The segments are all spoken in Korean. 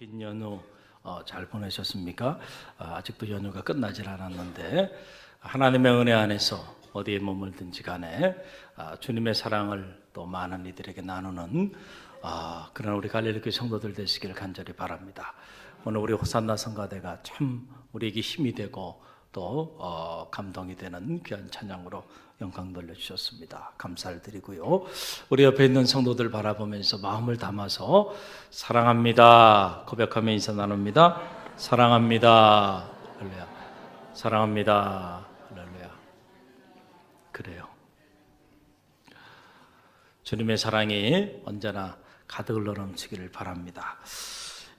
긴 연휴 잘 보내셨습니까? 아직도 연휴가 끝나질 않았는데 하나님의 은혜 안에서 어디에 머물든지 간에 주님의 사랑을 또 많은 이들에게 나누는 그런 우리 갈릴리교회 성도들 되시기를 간절히 바랍니다. 오늘 우리 호산나 성가대가 참 우리에게 힘이 되고 또 감동이 되는 귀한 찬양으로 영광 돌려주셨습니다. 감사를 드리고요. 우리 옆에 있는 성도들 바라보면서 마음을 담아서 사랑합니다 고백하며 인사 나눕니다. 사랑합니다. 할렐루야. 사랑합니다. 할렐루야. 그래요. 주님의 사랑이 언제나 가득 넘치기를 바랍니다.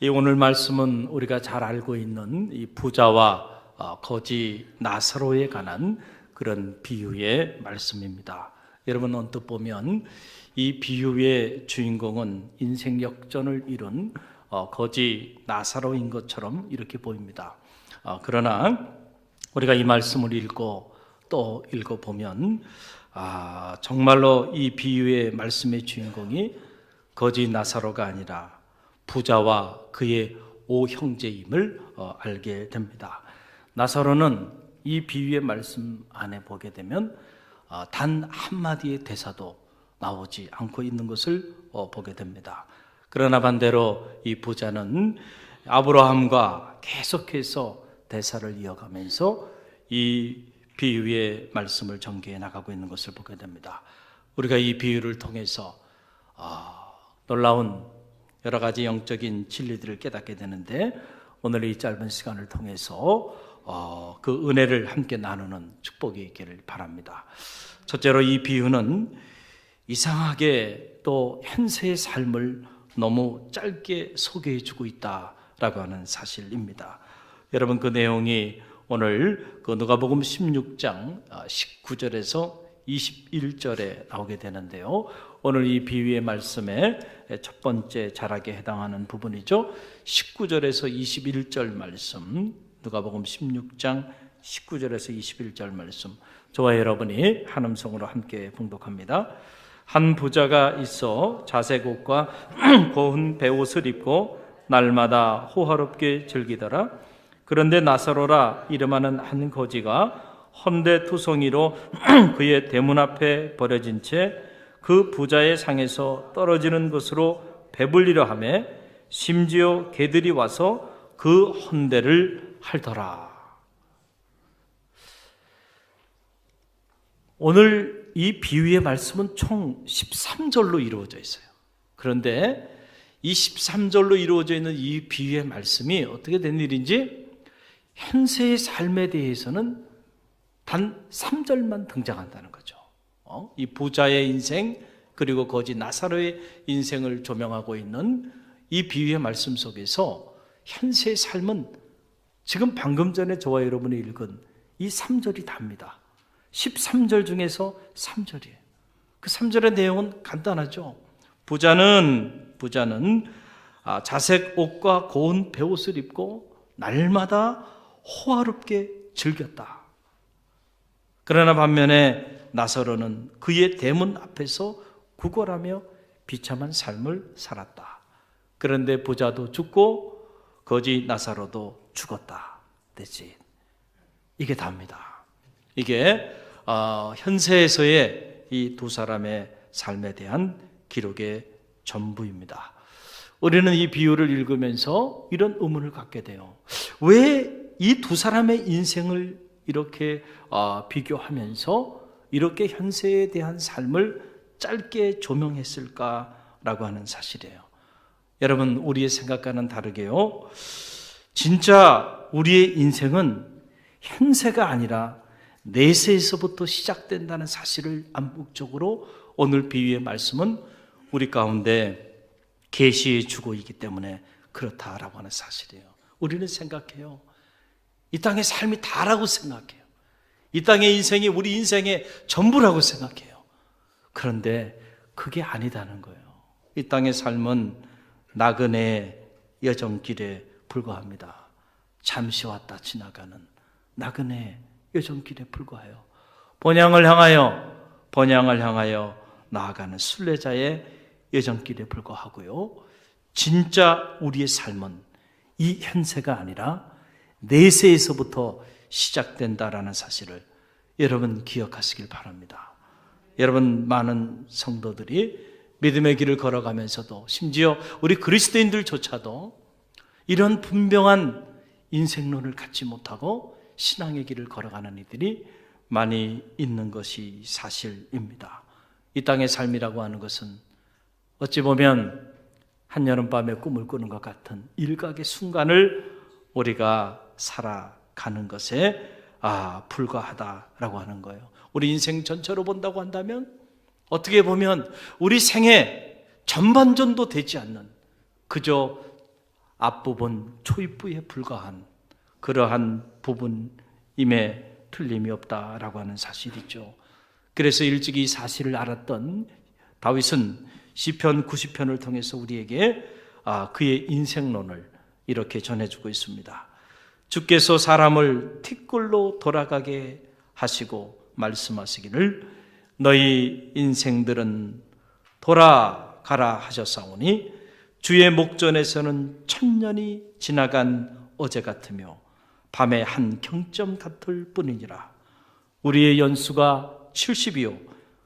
이 오늘 말씀은 우리가 잘 알고 있는 이 부자와 거지 나사로에 관한 그런 비유의 말씀입니다. 여러분 언뜻 보면 이 비유의 주인공은 인생 역전을 이룬 거지 나사로인 것처럼 이렇게 보입니다. 그러나 우리가 이 말씀을 읽고 또 읽어보면 정말로 이 비유의 말씀의 주인공이 거지 나사로가 아니라 부자와 그의 5형제임을 알게 됩니다. 나사로는 이 비유의 말씀 안에 보게 되면 단 한마디의 대사도 나오지 않고 있는 것을 보게 됩니다. 그러나 반대로 이 부자는 아브라함과 계속해서 대사를 이어가면서 이 비유의 말씀을 전개해 나가고 있는 것을 보게 됩니다. 우리가 이 비유를 통해서 놀라운 여러 가지 영적인 진리들을 깨닫게 되는데 오늘 이 짧은 시간을 통해서 그 은혜를 함께 나누는 축복이 있기를 바랍니다. 첫째로 이 비유는 이상하게 또 현세의 삶을 너무 짧게 소개해 주고 있다라고 하는 사실입니다. 여러분 그 내용이 오늘 그 누가복음 16장 19절에서 21절에 나오게 되는데요. 오늘 이 비유의 말씀의 첫 번째 자락에 해당하는 부분이죠. 19절에서 21절 말씀, 누가복음 16장 19절에서 21절 말씀, 저와 여러분이 한 음성으로 함께 봉독합니다. 한 부자가 있어 자색 옷과 고운 베옷을 입고 날마다 호화롭게 즐기더라. 그런데 나사로라 이름하는 한 거지가 헌데투성이로 그의 대문 앞에 버려진 채 그 부자의 상에서 떨어지는 것으로 배불리려 하며 심지어 개들이 와서 그 헌데를 핥더라. 오늘 이 비유의 말씀은 총 13절로 이루어져 있어요. 그런데 이 13절로 이루어져 있는 이 비유의 말씀이 어떻게 된 일인지 현세의 삶에 대해서는 단 3절만 등장한다는 거죠. 이 부자의 인생 그리고 거지 나사로의 인생을 조명하고 있는 이 비유의 말씀 속에서 현세의 삶은 지금 방금 전에 저와 여러분이 읽은 이 3절이 답니다. 13절 중에서 3절이에요. 그 3절의 내용은 간단하죠. 부자는 자색 옷과 고운 베옷을 입고 날마다 호화롭게 즐겼다. 그러나 반면에 나사로는 그의 대문 앞에서 구걸하며 비참한 삶을 살았다. 그런데 부자도 죽고 거지 나사로도 죽었다. 됐지. 이게 답니다. 이게 현세에서의 이 두 사람의 삶에 대한 기록의 전부입니다. 우리는 이 비유를 읽으면서 이런 의문을 갖게 돼요. 왜 이 두 사람의 인생을 이렇게 비교하면서 이렇게 현세에 대한 삶을 짧게 조명했을까라고 하는 사실이에요. 여러분 우리의 생각과는 다르게요. 진짜 우리의 인생은 현세가 아니라 내세에서부터 시작된다는 사실을 암묵적으로 오늘 비유의 말씀은 우리 가운데 계시해 주고 있기 때문에 그렇다라고 하는 사실이에요. 우리는 생각해요. 이 땅의 삶이 다라고 생각해요. 이 땅의 인생이 우리 인생의 전부라고 생각해요. 그런데 그게 아니다는 거예요. 이 땅의 삶은 나그네의 여정길에 불과합니다. 잠시 왔다 지나가는 나그네의 여정길에 불과해요. 번향을 향하여 나아가는 순례자의 여정길에 불과하고요. 진짜 우리의 삶은 이 현세가 아니라 내세에서부터 시작된다라는 사실을 여러분 기억하시길 바랍니다. 여러분, 많은 성도들이 믿음의 길을 걸어가면서도, 심지어 우리 그리스도인들조차도 이런 분명한 인생론을 갖지 못하고 신앙의 길을 걸어가는 이들이 많이 있는 것이 사실입니다. 이 땅의 삶이라고 하는 것은 어찌 보면 한여름밤에 꿈을 꾸는 것 같은 일각의 순간을 우리가 살아가는 것에 불과하다라고 하는 거예요. 우리 인생 전체로 본다고 한다면 어떻게 보면 우리 생애 전반전도 되지 않는, 그저 앞부분 초입부에 불과한 그러한 부분임에 틀림이 없다라고 하는 사실이죠. 그래서 일찍 이 사실을 알았던 다윗은 시편 90편을 통해서 우리에게 그의 인생론을 이렇게 전해주고 있습니다. 주께서 사람을 티끌로 돌아가게 하시고 말씀하시기를 너희 인생들은 돌아가라 하셨사오니 주의 목전에서는 천년이 지나간 어제 같으며 밤의 한 경점 같을 뿐이니라. 우리의 연수가 70이요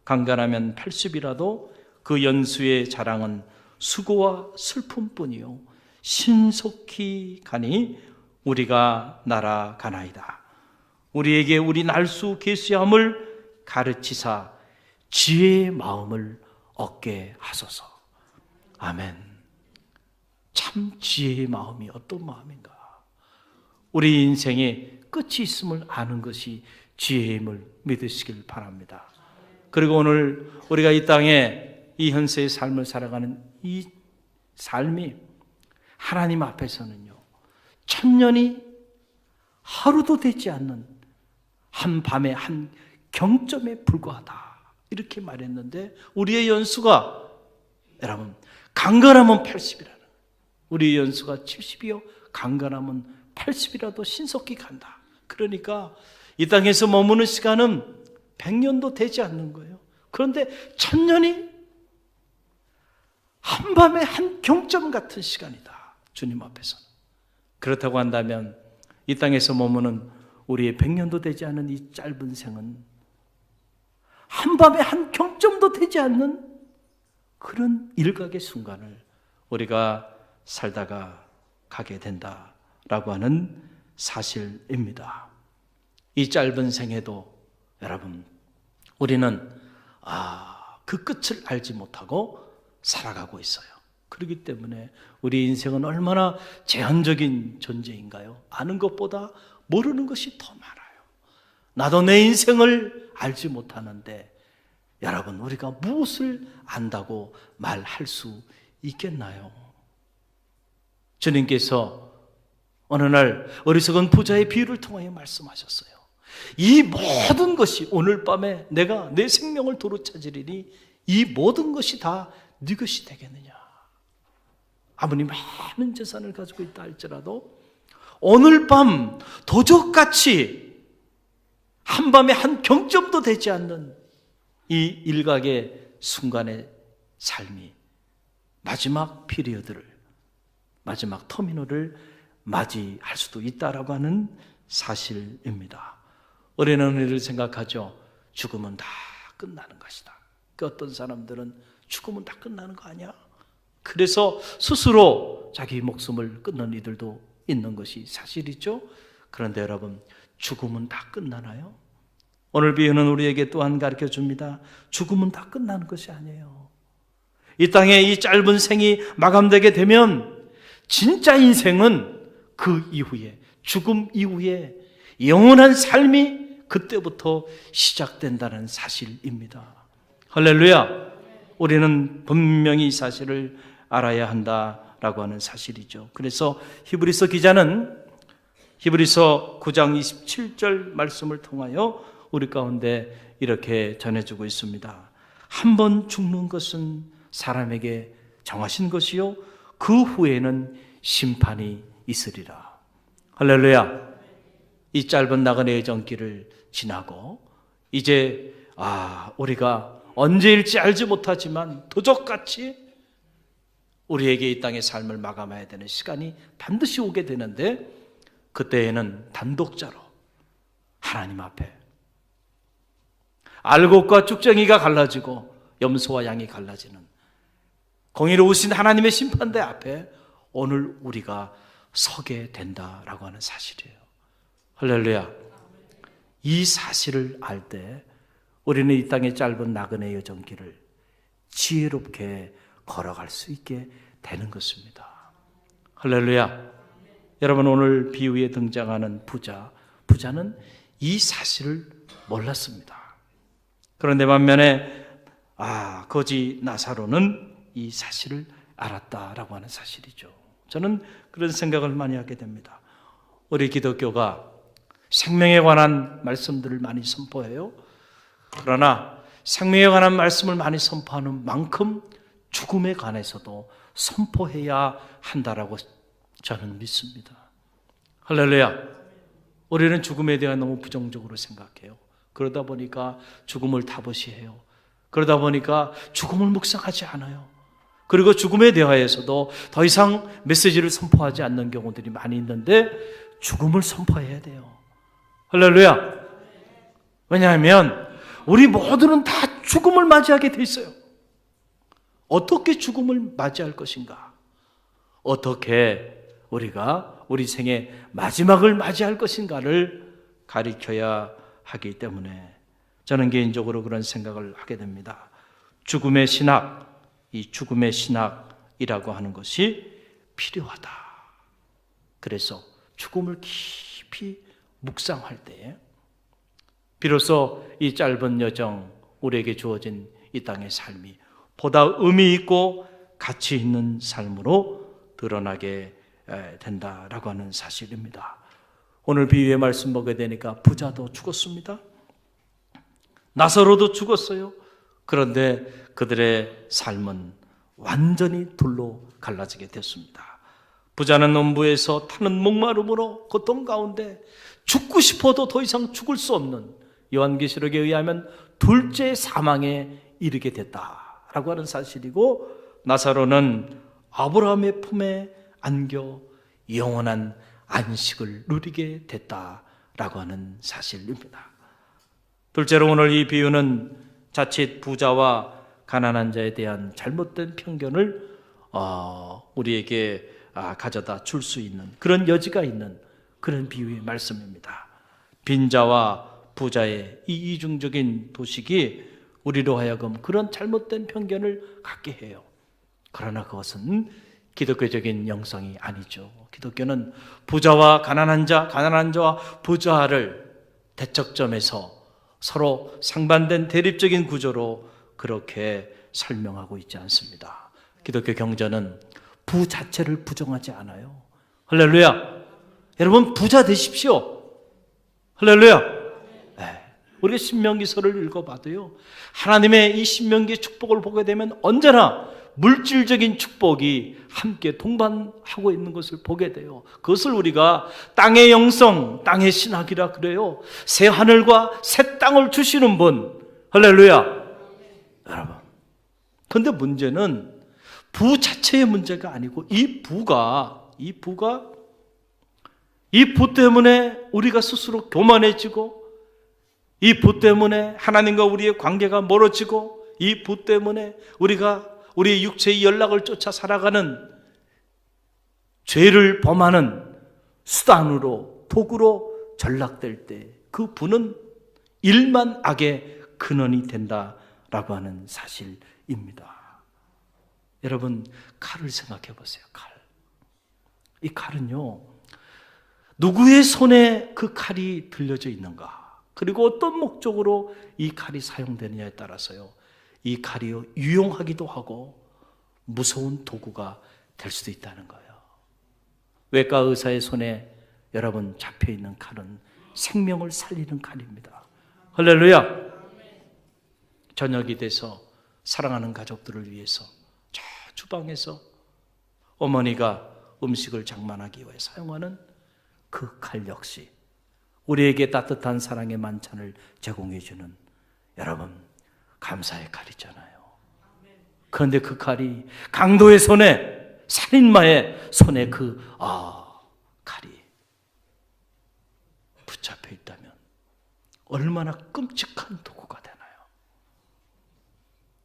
강간하면 80이라도 그 연수의 자랑은 수고와 슬픔뿐이요 신속히 가니 우리가 날아가나이다. 우리에게 우리 날수 계수함을 가르치사 지혜의 마음을 얻게 하소서. 아멘. 참 지혜의 마음이 어떤 마음인가? 우리 인생에 끝이 있음을 아는 것이 지혜임을 믿으시길 바랍니다. 그리고 오늘 우리가 이 땅에 이 현세의 삶을 살아가는 이 삶이 하나님 앞에서는요, 천년이 하루도 되지 않는 한 밤의 한 경점에 불과하다 이렇게 말했는데, 우리의 연수가 여러분 강건하면 80이라는, 우리의 연수가 70이요 강건하면 80이라도 신속히 간다. 그러니까 이 땅에서 머무는 시간은 100년도 되지 않는 거예요. 그런데 천년이 한밤의 한 경점 같은 시간이다, 주님 앞에서는. 그렇다고 한다면 이 땅에서 머무는 우리의 100년도 되지 않은 이 짧은 생은 한밤의 한 경점도 되지 않는 그런 일각의 순간을 우리가 살다가 가게 된다라고 하는 사실입니다. 이 짧은 생에도 여러분, 우리는 그 끝을 알지 못하고 살아가고 있어요. 그렇기 때문에 우리 인생은 얼마나 제한적인 존재인가요? 아는 것보다 모르는 것이 더 많아요. 나도 내 인생을 알지 못하는데 여러분, 우리가 무엇을 안다고 말할 수 있겠나요? 주님께서 어느 날 어리석은 부자의 비유를 통하여 말씀하셨어요. 이 모든 것이 오늘 밤에 내가 내 생명을 도로 찾으리니 이 모든 것이 다 네 것이 되겠느냐? 아무리 많은 재산을 가지고 있다 할지라도 오늘 밤 도적같이 한밤에 한 경점도 되지 않는 이 일각의 순간의 삶이 마지막 피리어드를, 마지막 터미널을 맞이할 수도 있다라고 하는 사실입니다. 우리는 이를 생각하죠. 죽으면 다 끝나는 것이다. 그 어떤 사람들은 죽으면 다 끝나는 거 아니야? 그래서 스스로 자기 목숨을 끊는 이들도 있는 것이 사실이죠. 그런데 여러분, 죽음은 다 끝나나요? 오늘 비유는 우리에게 또한 가르쳐 줍니다. 죽음은 다 끝나는 것이 아니에요. 이 땅에 이 짧은 생이 마감되게 되면 진짜 인생은 그 이후에, 죽음 이후에 영원한 삶이 그때부터 시작된다는 사실입니다. 할렐루야! 우리는 분명히 이 사실을 알아야 한다라고 하는 사실이죠. 그래서 히브리서 기자는 히브리서 9장 27절 말씀을 통하여 우리 가운데 이렇게 전해주고 있습니다. 한 번 죽는 것은 사람에게 정하신 것이요 그 후에는 심판이 있으리라. 할렐루야! 이 짧은 나그네의 정길을 지나고 이제 우리가 언제일지 알지 못하지만 도적같이 우리에게 이 땅의 삶을 마감해야 되는 시간이 반드시 오게 되는데, 그때에는 단독자로 하나님 앞에 알곡과 쭉정이가 갈라지고 염소와 양이 갈라지는 공의로우신 하나님의 심판대 앞에 오늘 우리가 서게 된다라고 하는 사실이에요. 할렐루야. 이 사실을 알 때 우리는 이 땅의 짧은 나그네 여정길을 지혜롭게 걸어갈 수 있게 되는 것입니다. 할렐루야. 여러분, 오늘 비유에 등장하는 부자는 이 사실을 몰랐습니다. 그런데 반면에 거지 나사로는 이 사실을 알았다라고 하는 사실이죠. 저는 그런 생각을 많이 하게 됩니다. 우리 기독교가 생명에 관한 말씀들을 많이 선포해요. 그러나 생명에 관한 말씀을 많이 선포하는 만큼 죽음에 관해서도 선포해야 한다라고 저는 믿습니다. 할렐루야. 우리는 죽음에 대해 너무 부정적으로 생각해요. 그러다 보니까 죽음을 타부시해요. 그러다 보니까 죽음을 묵상하지 않아요. 그리고 죽음에 대하여서도 더 이상 메시지를 선포하지 않는 경우들이 많이 있는데, 죽음을 선포해야 돼요. 할렐루야. 왜냐하면 우리 모두는 다 죽음을 맞이하게 돼 있어요. 어떻게 죽음을 맞이할 것인가? 어떻게 우리가 우리 생의 마지막을 맞이할 것인가를 가리켜야 하기 때문에 저는 개인적으로 그런 생각을 하게 됩니다. 죽음의 신학, 이 죽음의 신학이라고 하는 것이 필요하다. 그래서 죽음을 깊이 묵상할 때에 비로소 이 짧은 여정, 우리에게 주어진 이 땅의 삶이 보다 의미 있고 가치 있는 삶으로 드러나게 된다라고 하는 사실입니다. 오늘 비유의 말씀 보게 되니까 부자도 죽었습니다. 나사로도 죽었어요. 그런데 그들의 삶은 완전히 둘로 갈라지게 됐습니다. 부자는 음부에서 타는 목마름으로 고통 가운데 죽고 싶어도 더 이상 죽을 수 없는, 요한계시록에 의하면 둘째 사망에 이르게 됐다라고 하는 사실이고, 나사로는 아브라함의 품에 안겨 영원한 안식을 누리게 됐다라고 하는 사실입니다. 둘째로 오늘 이 비유는 자칫 부자와 가난한 자에 대한 잘못된 편견을 우리에게 가져다 줄 수 있는 그런 여지가 있는 그런 비유의 말씀입니다. 빈자와 부자의 이 이중적인 도식이 우리로 하여금 그런 잘못된 편견을 갖게 해요. 그러나 그것은 기독교적인 영성이 아니죠. 기독교는 부자와 가난한 자와 부자를 대척점에서 서로 상반된 대립적인 구조로 그렇게 설명하고 있지 않습니다. 기독교 경전은 부 자체를 부정하지 않아요. 할렐루야. 여러분, 부자 되십시오. 할렐루야. 네. 우리가 신명기서를 읽어봐도요, 하나님의 이 신명기의 축복을 보게 되면 언제나 물질적인 축복이 함께 동반하고 있는 것을 보게 돼요. 그것을 우리가 땅의 영성, 땅의 신학이라 그래요. 새 하늘과 새 땅을 주시는 분. 할렐루야. 여러분, 그런데 문제는 부 자체의 문제가 아니고 이 부 때문에 우리가 스스로 교만해지고, 이 부 때문에 하나님과 우리의 관계가 멀어지고, 이 부 때문에 우리가 우리의 육체의 연락을 쫓아 살아가는, 죄를 범하는 수단으로, 도구로 전락될 때 그 부는 일만 악의 근원이 된다라고 하는 사실입니다. 여러분, 칼을 생각해 보세요. 이 칼은요, 누구의 손에 그 칼이 들려져 있는가, 그리고 어떤 목적으로 이 칼이 사용되느냐에 따라서요, 이 칼이 유용하기도 하고 무서운 도구가 될 수도 있다는 거예요. 외과 의사의 손에 여러분 잡혀 있는 칼은 생명을 살리는 칼입니다. 할렐루야. 저녁이 돼서 사랑하는 가족들을 위해서 저 주방에서 어머니가 음식을 장만하기 위해 사용하는 그 칼 역시 우리에게 따뜻한 사랑의 만찬을 제공해주는, 여러분, 감사의 칼이잖아요. 그런데 그 칼이 강도의 손에 살인마의 손에 칼이 붙잡혀 있다면 얼마나 끔찍한 도구가 되나요?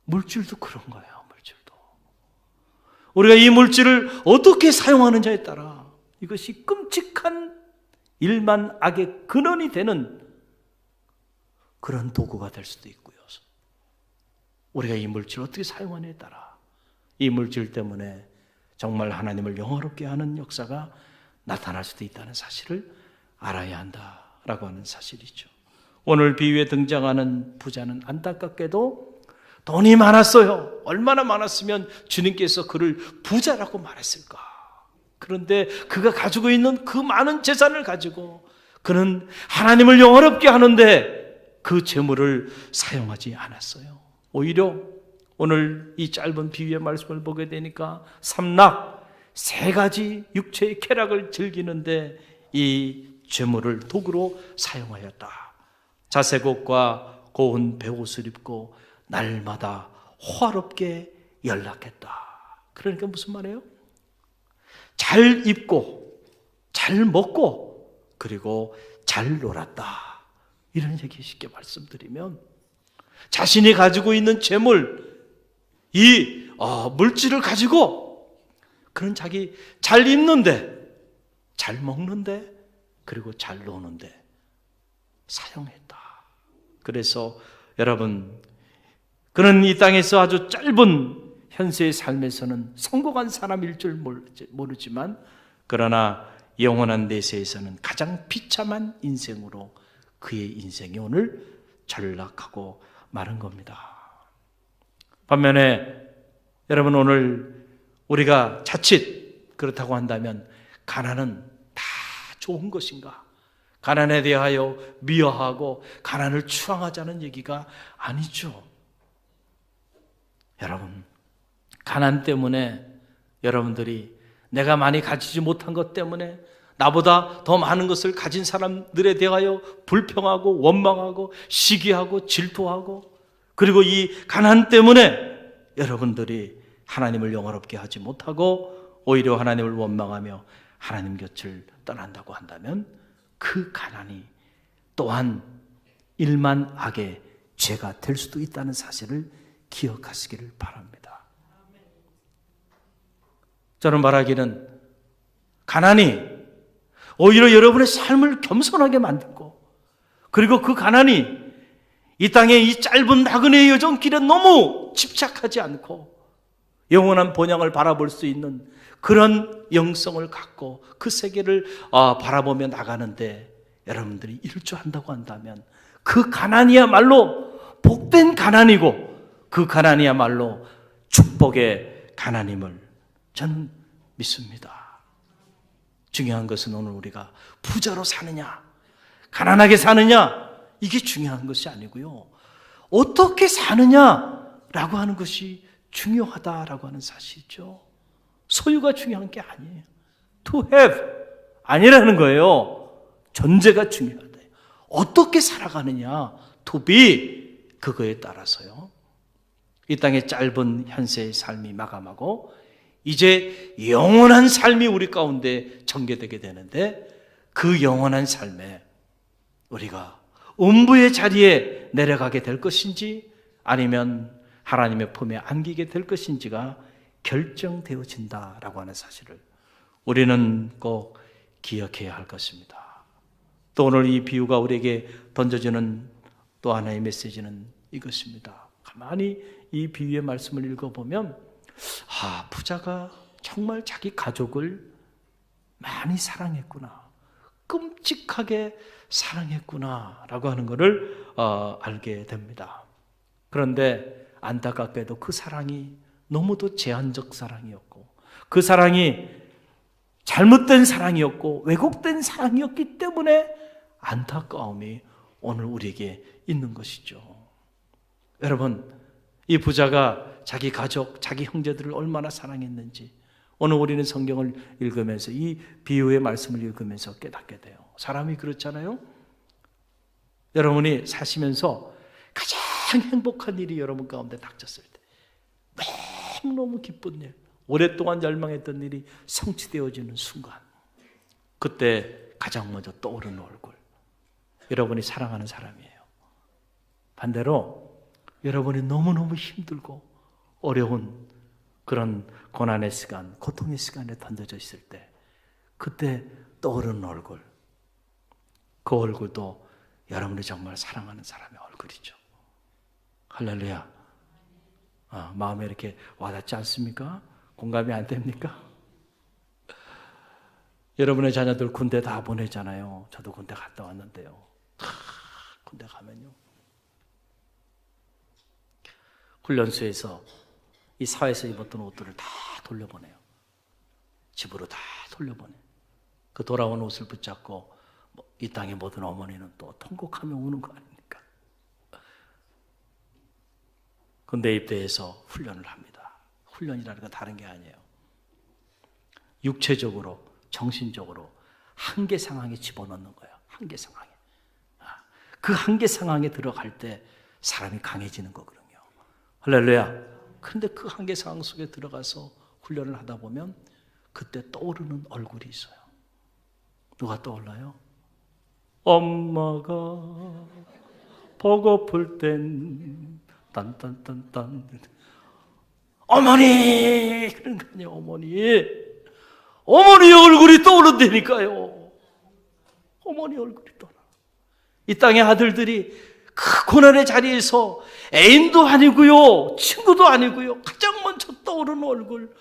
물질도 그런 거예요. 물질도. 우리가 이 물질을 어떻게 사용하느냐에 따라 이것이 끔찍한 일만 악의 근원이 되는 그런 도구가 될 수도 있고요. 우리가 이 물질을 어떻게 사용하느냐에 따라 이 물질 때문에 정말 하나님을 영화롭게 하는 역사가 나타날 수도 있다는 사실을 알아야 한다라고 하는 사실이죠. 오늘 비유에 등장하는 부자는 안타깝게도 돈이 많았어요. 얼마나 많았으면 주님께서 그를 부자라고 말했을까. 그런데 그가 가지고 있는 그 많은 재산을 가지고 그는 하나님을 영화롭게 하는데 그 재물을 사용하지 않았어요. 오히려 오늘 이 짧은 비유의 말씀을 보게 되니까 삼락, 세 가지 육체의 쾌락을 즐기는데 이 재물을 도구로 사용하였다. 자색옷과 고운 베옷을 입고 날마다 호화롭게 연락했다. 그러니까 무슨 말이에요? 잘 입고 잘 먹고 그리고 잘 놀았다. 이런 얘기 쉽게 말씀드리면 자신이 가지고 있는 재물, 이 물질을 가지고 그런 자기 잘 입는데 잘 먹는데 그리고 잘 노는데 사용했다. 그래서 여러분, 그는 이 땅에서 아주 짧은 현세의 삶에서는 성공한 사람일 줄 모르지만 그러나 영원한 내세에서는 가장 비참한 인생으로 그의 인생이 오늘 전락하고 마른 겁니다. 반면에 여러분, 오늘 우리가 자칫 그렇다고 한다면 가난은 다 좋은 것인가? 가난에 대하여 미워하고 가난을 추앙하자는 얘기가 아니죠. 여러분, 가난 때문에 여러분들이 내가 많이 가지지 못한 것 때문에 나보다 더 많은 것을 가진 사람들에 대하여 불평하고 원망하고 시기하고 질투하고 그리고 이 가난 때문에 여러분들이 하나님을 영화롭게 하지 못하고 오히려 하나님을 원망하며 하나님 곁을 떠난다고 한다면 그 가난이 또한 일만 악의 죄가 될 수도 있다는 사실을 기억하시기를 바랍니다. 저는 말하기는 가난이 오히려 여러분의 삶을 겸손하게 만들고 그리고 그 가난이 이 땅의 이 짧은 나그네의 여정길에 너무 집착하지 않고 영원한 본향을 바라볼 수 있는 그런 영성을 갖고 그 세계를 바라보며 나가는데 여러분들이 일조한다고 한다면 그 가난이야말로 복된 가난이고 그 가난이야말로 축복의 가난임을 저는 믿습니다. 중요한 것은 오늘 우리가 부자로 사느냐 가난하게 사느냐 이게 중요한 것이 아니고요. 어떻게 사느냐라고 하는 것이 중요하다라고 하는 사실이죠. 소유가 중요한 게 아니에요. To have 아니라는 거예요. 존재가 중요하다. 어떻게 살아가느냐 To be 그거에 따라서요. 이 땅의 짧은 현세의 삶이 마감하고 이제 영원한 삶이 우리 가운데 전개되게 되는데 그 영원한 삶에 우리가 음부의 자리에 내려가게 될 것인지 아니면 하나님의 품에 안기게 될 것인지가 결정되어진다라고 하는 사실을 우리는 꼭 기억해야 할 것입니다. 또 오늘 이 비유가 우리에게 던져주는 또 하나의 메시지는 이것입니다. 가만히 이 비유의 말씀을 읽어보면 부자가 정말 자기 가족을 많이 사랑했구나, 끔찍하게 사랑했구나 라고 하는 것을 알게 됩니다. 그런데 안타깝게도 그 사랑이 너무도 제한적 사랑이었고 그 사랑이 잘못된 사랑이었고 왜곡된 사랑이었기 때문에 안타까움이 오늘 우리에게 있는 것이죠. 여러분, 이 부자가 자기 가족, 자기 형제들을 얼마나 사랑했는지 오늘 우리는 성경을 읽으면서 이 비유의 말씀을 읽으면서 깨닫게 돼요. 사람이 그렇잖아요. 여러분이 사시면서 가장 행복한 일이 여러분 가운데 닥쳤을 때 너무너무 기쁜 일, 오랫동안 열망했던 일이 성취되어지는 순간, 그때 가장 먼저 떠오르는 얼굴, 여러분이 사랑하는 사람이에요. 반대로 여러분이 너무너무 힘들고 어려운 그런 고난의 시간, 고통의 시간에 던져져 있을 때 그때 떠오르는 얼굴, 그 얼굴도 여러분이 정말 사랑하는 사람의 얼굴이죠. 할렐루야. 마음에 이렇게 와닿지 않습니까? 공감이 안 됩니까? 여러분의 자녀들 군대 다 보내잖아요. 저도 군대 갔다 왔는데요. 군대 가면요, 훈련소에서 이 사회에서 입었던 옷들을 다 돌려보내요. 집으로 다 돌려보내요. 그 돌아온 옷을 붙잡고 이 땅의 모든 어머니는 또 통곡하며 우는 거 아닙니까? 군대 입대해서 훈련을 합니다. 훈련이라는 건 다른 게 아니에요. 육체적으로, 정신적으로 한계 상황에 집어넣는 거예요. 한계 상황에. 그 한계 상황에 들어갈 때 사람이 강해지는 거거든요. 할렐루야. 그런데 그 한계 상황 속에 들어가서 훈련을 하다 보면 그때 떠오르는 얼굴이 있어요. 누가 떠올라요? 엄마가 보고플 땐 딴딴딴딴 어머니, 그런 거 아니에요. 어머니의 얼굴이 떠오른다니까요. 어머니 얼굴이 떠나. 이 땅의 아들들이 그 고난의 자리에서 애인도 아니고요, 친구도 아니고요, 가장 먼저 떠오르는 얼굴,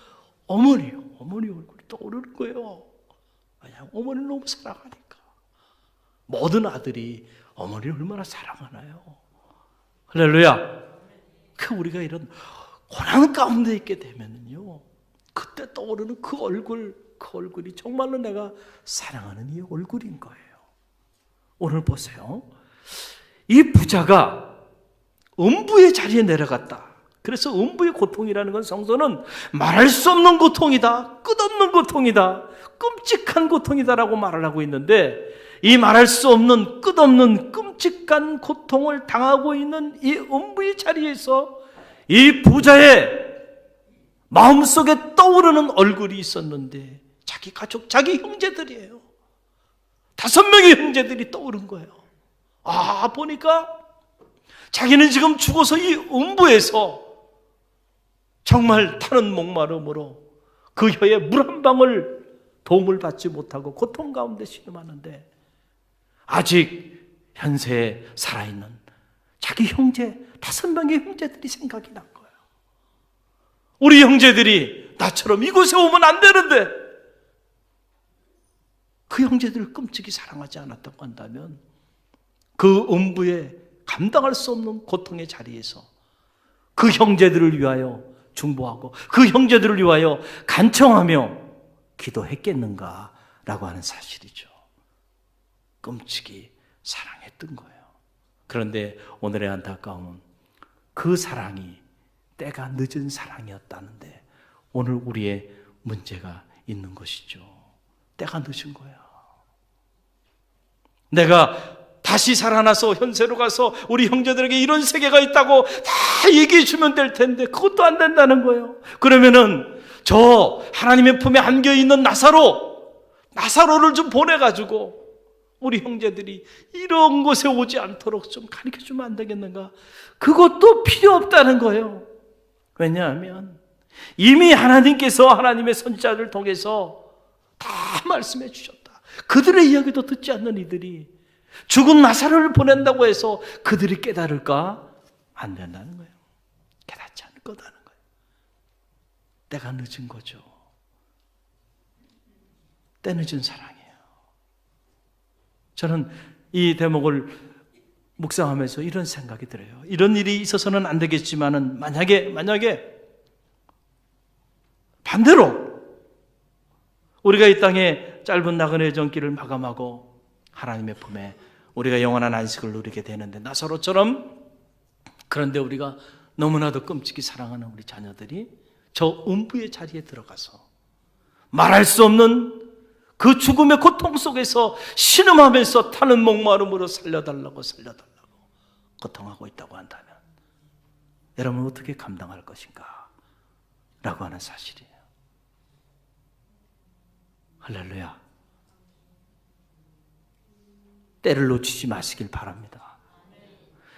어머니요. 어머니 얼굴이 떠오르는 거예요. 왜냐하면 어머니를 너무 사랑하니까. 모든 아들이 어머니를 얼마나 사랑하나요? 할렐루야. 우리가 이런 고난 가운데 있게 되면요, 그때 떠오르는 그 얼굴이 정말로 내가 사랑하는 이 얼굴인 거예요. 오늘 보세요. 이 부자가 음부의 자리에 내려갔다. 그래서 음부의 고통이라는 건 성서는 말할 수 없는 고통이다, 끝없는 고통이다, 끔찍한 고통이다라고 말을 하고 있는데, 이 말할 수 없는 끝없는 끔찍한 고통을 당하고 있는 이 음부의 자리에서 이 부자의 마음속에 떠오르는 얼굴이 있었는데, 자기 가족, 자기 형제들이에요. 5명의 형제들이 떠오른 거예요. 보니까 자기는 지금 죽어서 이 음부에서 정말 타는 목마름으로 그 혀에 물 한 방울 도움을 받지 못하고 고통 가운데 신음하는데, 아직 현세에 살아있는 자기 형제, 5명의 형제들이 생각이 난 거예요. 우리 형제들이 나처럼 이곳에 오면 안 되는데, 그 형제들을 끔찍이 사랑하지 않았다고 한다면 그 음부에 감당할 수 없는 고통의 자리에서 그 형제들을 위하여 중보하고 그 형제들을 위하여 간청하며 기도했겠는가라고 하는 사실이죠. 끔찍이 사랑했던 거예요. 그런데 오늘의 안타까움은 그 사랑이 때가 늦은 사랑이었다는데 오늘 우리의 문제가 있는 것이죠. 때가 늦은 거야. 내가 다시 살아나서 현세로 가서 우리 형제들에게 이런 세계가 있다고 다 얘기해 주면 될 텐데 그것도 안 된다는 거예요. 그러면은 저 하나님의 품에 안겨 있는 나사로를 좀 보내가지고 우리 형제들이 이런 곳에 오지 않도록 좀 가르쳐 주면 안 되겠는가? 그것도 필요 없다는 거예요. 왜냐하면 이미 하나님께서 하나님의 선지자를 통해서 다 말씀해 주셨다. 그들의 이야기도 듣지 않는 이들이 죽은 나사로를 보낸다고 해서 그들이 깨달을까? 안 된다는 거예요. 깨닫지 않을 거다는 거예요. 때가 늦은 거죠. 때 늦은 사랑이에요. 저는 이 대목을 묵상하면서 이런 생각이 들어요. 이런 일이 있어서는 안 되겠지만은 만약에 반대로 우리가 이 땅에 짧은 나그네 전길을 마감하고 하나님의 품에 우리가 영원한 안식을 누리게 되는데 나사로처럼, 그런데 우리가 너무나도 끔찍이 사랑하는 우리 자녀들이 저 음부의 자리에 들어가서 말할 수 없는 그 죽음의 고통 속에서 신음하면서 타는 목마름으로 살려달라고 고통하고 있다고 한다면 여러분 어떻게 감당할 것인가? 라고 하는 사실이에요. 할렐루야. 때를 놓치지 마시길 바랍니다.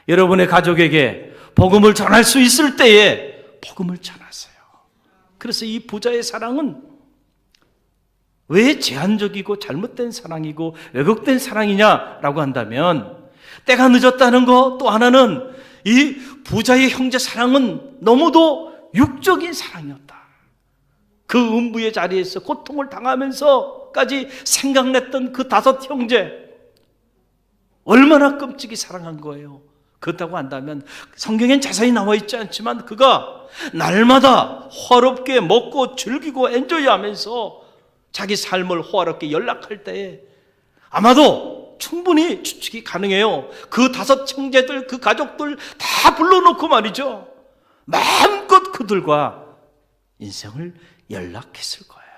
여러분의 가족에게 복음을 전할 수 있을 때에 복음을 전하세요. 그래서 이 부자의 사랑은 왜 제한적이고 잘못된 사랑이고 왜곡된 사랑이냐라고 한다면, 때가 늦었다는 거, 또 하나는 이 부자의 형제 사랑은 너무도 육적인 사랑이었다. 그 음부의 자리에서 고통을 당하면서까지 생각냈던 그 5 형제, 얼마나 끔찍이 사랑한 거예요. 그렇다고 한다면 성경엔 자세히 나와 있지 않지만 그가 날마다 호화롭게 먹고 즐기고 엔조이하면서 자기 삶을 호화롭게 연락할 때에 아마도 충분히 추측이 가능해요. 그 5 형제들, 그 가족들 다 불러놓고 말이죠, 마음껏 그들과 인생을 연락했을 거예요.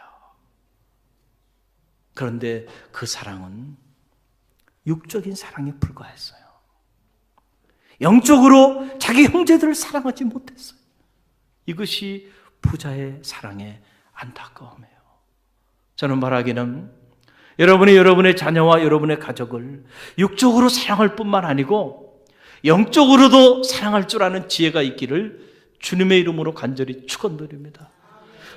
그런데 그 사랑은 육적인 사랑에 불과했어요. 영적으로 자기 형제들을 사랑하지 못했어요. 이것이 부자의 사랑의 안타까움이에요. 저는 말하기는 여러분의 자녀와 여러분의 가족을 육적으로 사랑할 뿐만 아니고 영적으로도 사랑할 줄 아는 지혜가 있기를 주님의 이름으로 간절히 축원드립니다.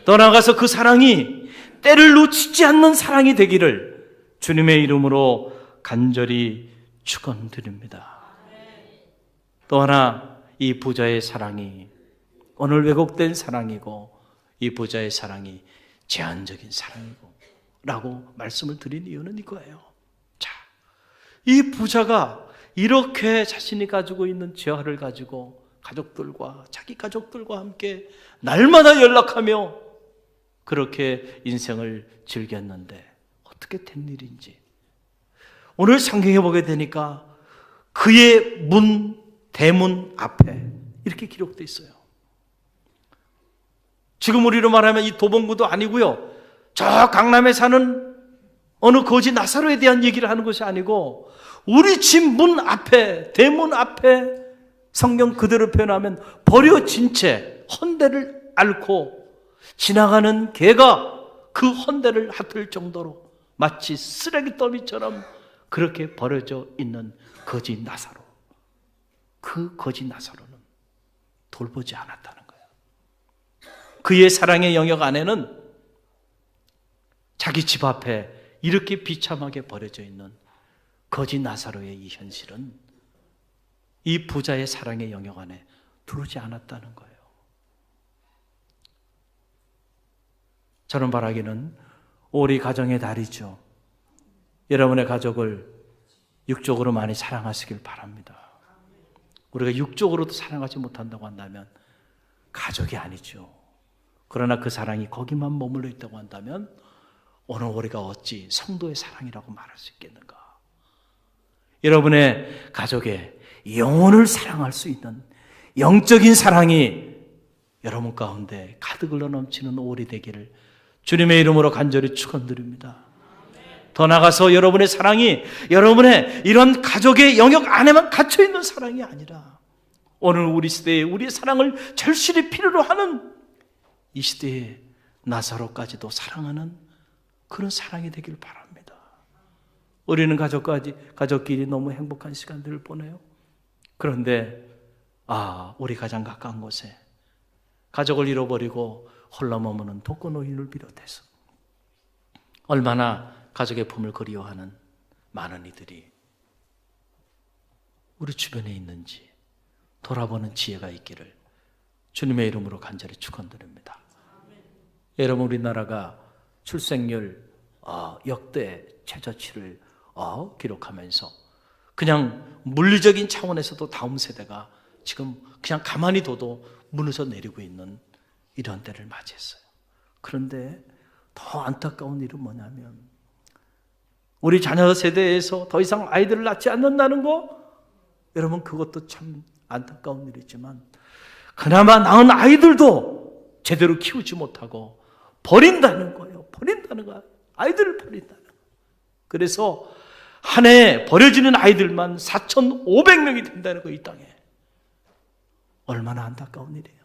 더 나아가서 그 사랑이 때를 놓치지 않는 사랑이 되기를 주님의 이름으로 간절히 축원드립니다. 또 하나, 이 부자의 사랑이 오늘 왜곡된 사랑이고 이 부자의 사랑이 제한적인 사랑이고 라고 말씀을 드린 이유는 이거예요. 자, 이 부자가 이렇게 자신이 가지고 있는 재화를 가지고 가족들과, 자기 가족들과 함께 날마다 연락하며 그렇게 인생을 즐겼는데 어떻게 된 일인지 오늘 성경에 보게 되니까 그의 대문 앞에 이렇게 기록되어 있어요. 지금 우리로 말하면 이 도봉구도 아니고요, 저 강남에 사는 어느 거지 나사로에 대한 얘기를 하는 것이 아니고 우리 집 문 앞에, 대문 앞에 성경 그대로 표현하면 버려진 채 헌대를 앓고 지나가는 개가 그 헌대를 핥을 정도로 마치 쓰레기 더미처럼 그렇게 버려져 있는 거지 나사로. 그 거지 나사로는 돌보지 않았다는 거예요. 그의 사랑의 영역 안에는 자기 집 앞에 이렇게 비참하게 버려져 있는 거지 나사로의 이 현실은 이 부자의 사랑의 영역 안에 들어오지 않았다는 거예요. 저는 바라기는 우리 가정의 달이죠. 여러분의 가족을 육적으로 많이 사랑하시길 바랍니다. 우리가 육적으로도 사랑하지 못한다고 한다면 가족이 아니죠. 그러나 그 사랑이 거기만 머물러 있다고 한다면 오늘 우리가 어찌 성도의 사랑이라고 말할 수 있겠는가? 여러분의 가족의 영혼을 사랑할 수 있는 영적인 사랑이 여러분 가운데 가득 흘러 넘치는 5월이 되기를 주님의 이름으로 간절히 축원드립니다. 더 나아가서 여러분의 사랑이 여러분의 이런 가족의 영역 안에만 갇혀있는 사랑이 아니라 오늘 우리 시대에 우리의 사랑을 절실히 필요로 하는 이 시대의 나사로까지도 사랑하는 그런 사랑이 되길 바랍니다. 우리는 가족끼리 너무 행복한 시간들을 보내요. 그런데 우리 가장 가까운 곳에 가족을 잃어버리고 홀로 머무는 독거노인을 비롯해서 얼마나 가족의 품을 그리워하는 많은 이들이 우리 주변에 있는지 돌아보는 지혜가 있기를 주님의 이름으로 간절히 축원드립니다. 여러분, 우리나라가 출생률 역대 최저치를 기록하면서 그냥 물리적인 차원에서도 다음 세대가 지금 그냥 가만히 둬도 무너져 내리고 있는 이런 때를 맞이했어요. 그런데 더 안타까운 일은 뭐냐면 우리 자녀 세대에서 더 이상 아이들을 낳지 않는다는 거, 여러분 그것도 참 안타까운 일이지만 그나마 낳은 아이들도 제대로 키우지 못하고 버린다는 거예요. 버린다는 거야. 아이들을 버린다는 거예요. 그래서 한 해에 버려지는 아이들만 4,500명이 된다는 거예요. 이 땅에. 얼마나 안타까운 일이에요.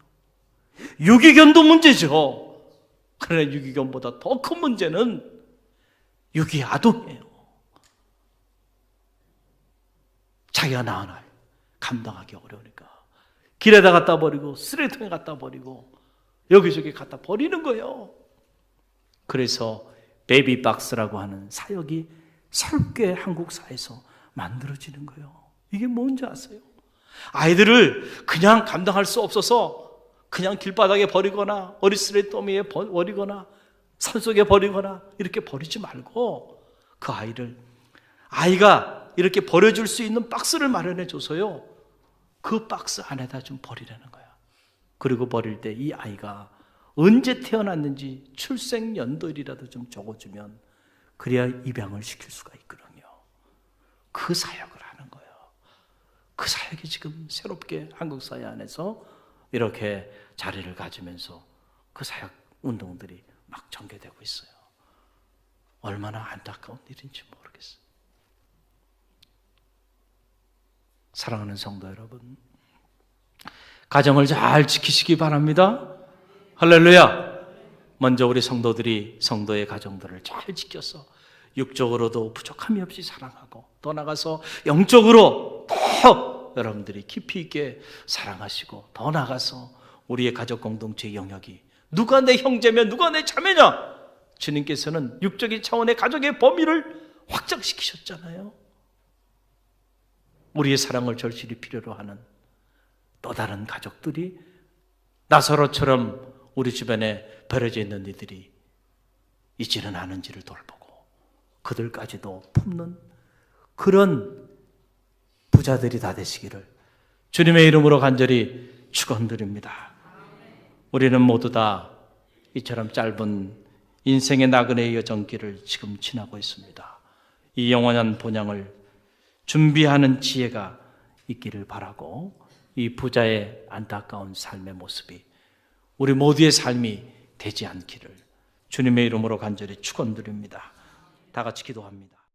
유기견도 문제죠. 그러나 유기견보다 더 큰 문제는 유기아동이에요. 자기가 낳은 아이 감당하기 어려우니까 길에다 갖다 버리고 쓰레기통에 갖다 버리고 여기저기 갖다 버리는 거예요. 그래서 베이비박스라고 하는 사역이 새롭게 한국 사회에서 만들어지는 거예요. 이게 뭔지 아세요? 아이들을 그냥 감당할 수 없어서 그냥 길바닥에 버리거나 어리쓰레 더미에 버리거나 산속에 버리거나 이렇게 버리지 말고 그 아이가 이렇게 버려줄 수 있는 박스를 마련해 줘서요, 그 박스 안에다 좀 버리라는 거야. 그리고 버릴 때 이 아이가 언제 태어났는지 출생 연도일이라도 좀 적어주면 그래야 입양을 시킬 수가 있거든요. 그 사역을 하는 거예요. 그 사역이 지금 새롭게 한국 사회 안에서 이렇게 자리를 가지면서 그 사역 운동들이 막 전개되고 있어요. 얼마나 안타까운 일인지 모르겠어요. 사랑하는 성도 여러분, 가정을 잘 지키시기 바랍니다. 할렐루야. 먼저 우리 성도들이 성도의 가정들을 잘 지켜서 육적으로도 부족함이 없이 사랑하고 더 나아가서 영적으로 더 여러분들이 깊이 있게 사랑하시고 더 나아가서 우리의 가족 공동체의 영역이 누가 내 형제며 누가 내 자매냐, 주님께서는 육적인 차원의 가족의 범위를 확장시키셨잖아요. 우리의 사랑을 절실히 필요로 하는 또 다른 가족들이 나사로처럼 우리 주변에 버려져 있는 이들이 있지는 않은지를 돌보고 그들까지도 품는 그런 부자들이 다 되시기를 주님의 이름으로 간절히 축원드립니다. 우리는 모두 다 이처럼 짧은 인생의 나그네의 여정길을 지금 지나고 있습니다. 이 영원한 본향을 준비하는 지혜가 있기를 바라고, 이 부자의 안타까운 삶의 모습이 우리 모두의 삶이 되지 않기를 주님의 이름으로 간절히 축원드립니다. 다 같이 기도합니다.